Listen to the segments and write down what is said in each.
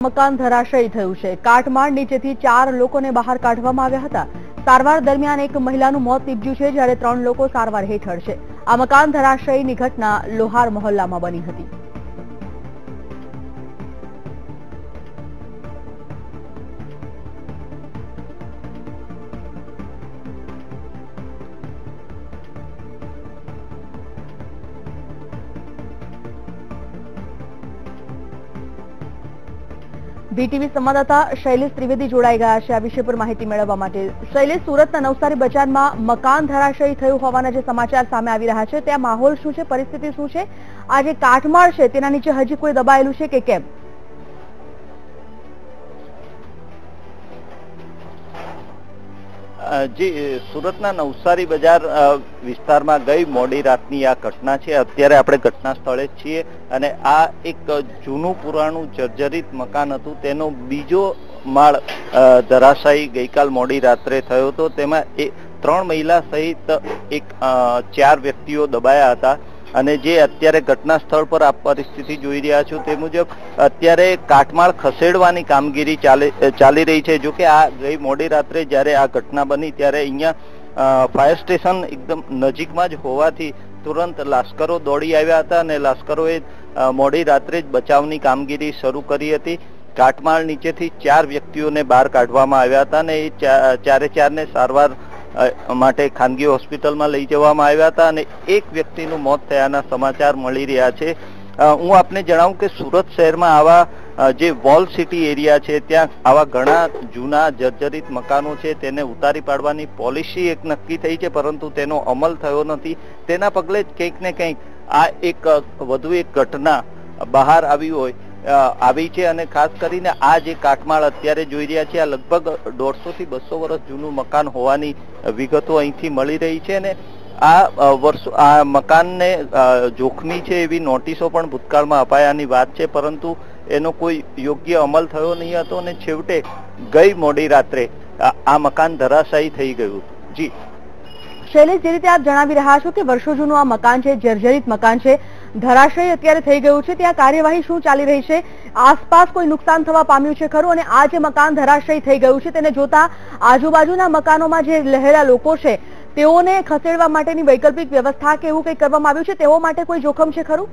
મકાન ધરાશયી થયું છે। કાટમાળ નીચેથી 4 લોકોને બહાર કાઢવામાં આવ્યા હતા। સારવાર દરમિયાન એક મહિલાનું મોત નીપજ્યું છે, જ્યારે 3 લોકો સારવાર હેઠળ છે। આ મકાન ધરાશયીની ઘટના લોહાર મહોલ્લામાં બની હતી। बीटीवी संवाददाता शैलेष त्रिवेदी जोड़ाई गया है आ विषय पर माहिती मेळववा माटे। शैलेष, सूरतना नवसारी बजारमां मकान धराशयी थयुं होवाना जे समाचार सामे आवी रह्या छे, त्यां माहोल शुं छे, परिस्थिति शुं छे? आ जे काटमाळ छे तेना नीचे हजी कोई दबायेलुं छे के केम? जी, सूरतना नवसारी बजार विस्तार में गई मोडी रातनी आ घटना है। अत्यारे आपणे घटना स्थळे छीए अने आ एक जूनू पुराणु जर्जरित मकान हतुं, तेनो बीजो माळ धराशायी गईकाल मोडी रात्रे थयो हतो। तेमां 3 महिला सहित 4 व्यक्तिओ दबाया हता અને જે અત્યારે ઘટના સ્થળ પર આ પરિસ્થિતિ જોઈ રહ્યા છો તે મુજબ અત્યારે કાટમાળ ખસેડવાની કામગીરી ચાલી રહી છે। જો કે આ ગઈ મોડી રાત્રે જ્યારે આ ઘટના બની ત્યારે અહીંયા ફાયર સ્ટેશન એકદમ નજીકમાં જ હોવાથી તુરંત લાશ્કરો દોડી આવ્યા હતા અને લાશ્કરોએ મોડી રાત્રે જ બચાવની કામગીરી શરૂ કરી હતી। કાટમાળ નીચેથી 4 વ્યક્તિઓને બહાર કાઢવામાં આવ્યા હતા અને એ ચારે ચારને સારવાર માટે ખાનગી હોસ્પિટલમાં લઈ જવામાં આવ્યા હતા અને એક વ્યક્તિનું મોત થયાના સમાચાર મળી રહ્યા છે। હું આપને જણાવું કે સુરત શહેરમાં આવા જે વોલ સિટી એરિયા છે ત્યાં આવા ઘણા જૂના જર્જરિત મકાનો છે તેને ઉતારી પાડવાની પોલિસી એક નક્કી થઈ છે, પરંતુ તેનો અમલ થયો નથી। તેના પગલે જ કંઈક ને કંઈક આ એક વધુ એક ઘટના બહાર આવી છે અને ખાસ કરીને આ જે કાટમાળ અત્યારે જોઈ રહ્યા છે આ લગભગ 150 થી 200 વર્ષ જૂનું મકાન હોવાની વિગતો અહીંથી મળી રહી છે અને આ મકાનને જોખમી છે એવી નોટિસો પણ ભૂતકાળમાં અપાયાની વાત છે, પરંતુ એનો કોઈ યોગ્ય અમલ થયો નહીં હતો અને છેવટે ગઈ મોડી રાત્રે આ મકાન ધરાશાયી થઈ ગયું હતું। જી शैलेष, जे रीते आप जणावी रह्या छो के वर्षो जूनुं आ मकान छे, जर्जरित मकान छे, धराशयी अत्यारे थई गयुं छे, त्यां कार्यवाही शुं चाली रही छे? आसपास कोई नुकसान थवा पाम्युं छे खरुं? अने आ जे मकान धराशयी थई गयुं छे तेने जोता आजुबाजुना मकानोमां जे रहेला लोको छे तेओने खसेडवा माटेनी वैकल्पिक व्यवस्था के एवुं कंईक करवामां आव्युं छे? तेओ माटे कोई जोखम छे खरुं?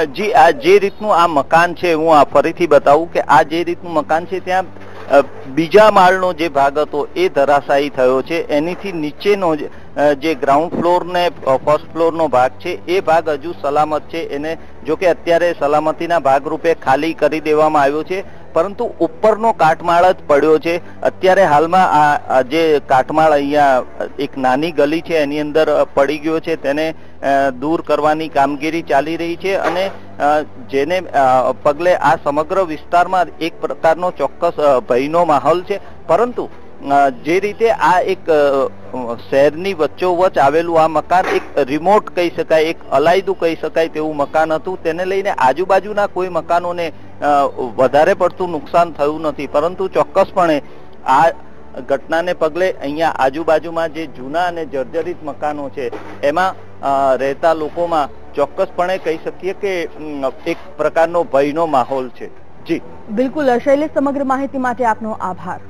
जी, आ जे रीतनु आ मकान छे हूँ आ फरीथी बतावुं के आ जे रीतनु मकान छे त्यां बीजा माळनो जे भाग हतो ए धराशायी थयो छे। एनीथी नीचेनो जे ग्राउंड फ्लोर ने फर्स्ट फ्लोर नो भाग छे ए भाग हजू सलामत छे। एने जो के अत्यारे सलामतीना भागरूपे खाली करी देवामां आव्यो छे, परंतु उपरनो काटमाळ ज पड्यो छे। अत्यारे हालमां आ जे काटमाळ अहींया एक नानी गली छे एनी अंदर पड़ी गयो छे, तेने दूर करवानी कामगीरी चाली रही छे અને જેને પગલે આ સમગ્ર વિસ્તારમાં એક પ્રકારનો ચોક્કસ ભયનો માહોલ છે। પરંતુ જે રીતે આ એક શહેરની વચ્ચોવચ આવેલું આ મકાન એક રિમોટ કહી શકાય, એક અલાયદું કહી શકાય તેવું મકાન હતું, તેને લઈને આજુબાજુના કોઈ મકાનોને વધારે પડતું નુકસાન થયું નથી, પરંતુ ચોક્કસપણે આ ઘટનાને પગલે અહીંયા આજુબાજુમાં જે જૂના અને જર્જરિત મકાનો છે એમાં રહેતા લોકોમાં ચોક્કસપણે કહી શકીએ કે એક પ્રકારનો ભયનો માહોલ છે। જી બિલકુલ શૈલેષ, સમગ્ર માહિતી માટે આપનો આભાર।